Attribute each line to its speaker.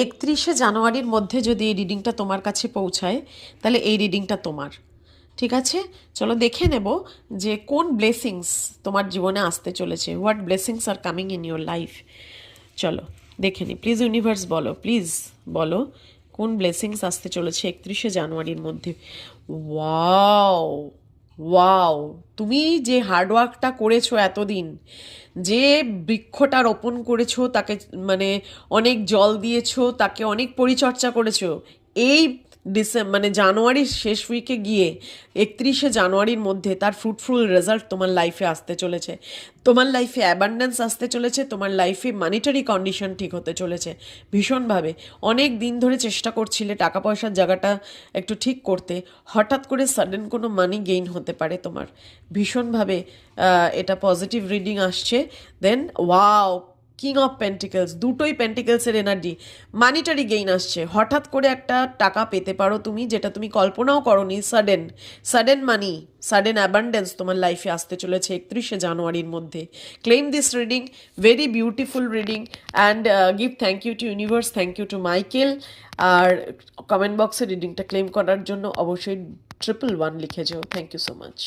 Speaker 1: 31 জানুয়ারির মধ্যে যদি এই রিডিংটা তোমার কাছে পৌঁছায় তাহলে এই রিডিংটা তোমার। ঠিক আছে, চলো দেখে নেব যে কোন ব্লেসিংস তোমার জীবনে আসতে চলেছে। What blessings are coming in your life. চলো দেখে নি। প্লিজ ইউনিভার্স বলো, প্লিজ বলো কোন ব্লেসিংস আসতে চলেছে 31 জানুয়ারির মধ্যে। ওয়াও, ওয়াও, তুমি যে হার্ডওয়ার্কটা করেছো এতদিন, যে বৃক্ষটা রোপণ করেছো, তাকে মানে অনেক জল দিয়েছো, তাকে অনেক পরিচর্যা করেছো, এই মানে জানুয়ারির শেষ উইকে গিয়ে 31 জানুয়ারির মধ্যে তার ফ্রুটফুল রেজাল্ট তোমার লাইফে আসতে চলেছে। তোমার লাইফে অ্যাবান্ডেন্স আসতে চলেছে, তোমার লাইফে মানিটারি কন্ডিশন ঠিক হতে চলেছে ভীষণভাবে। অনেক দিন ধরে চেষ্টা করছিলে টাকা পয়সার জায়গাটা একটু ঠিক করতে, হঠাৎ করে সাডেন কোনো মানি গেইন হতে পারে তোমার ভীষণভাবে। এটা পজিটিভ রিডিং আসছে। দেন ওয়াও, কিং অফ পেন্টিকেলস, দুটোই পেন্টিকেলসের এনার্জি। মানিটারি গেইন আসছে, হঠাৎ করে একটা টাকা পেতে পারো তুমি, যেটা তুমি কল্পনাও করনি। Sudden sudden money, sudden abundance তোমার লাইফে আসতে চলেছে 31 জানুয়ারির মধ্যে। Claim this reading, very beautiful reading, and give thank you to universe, thank you to Michael. আর কমেন্ট বক্সে রিডিংটা ক্লেম করার জন্য অবশ্যই 111 লিখে যাও। Thank you so much.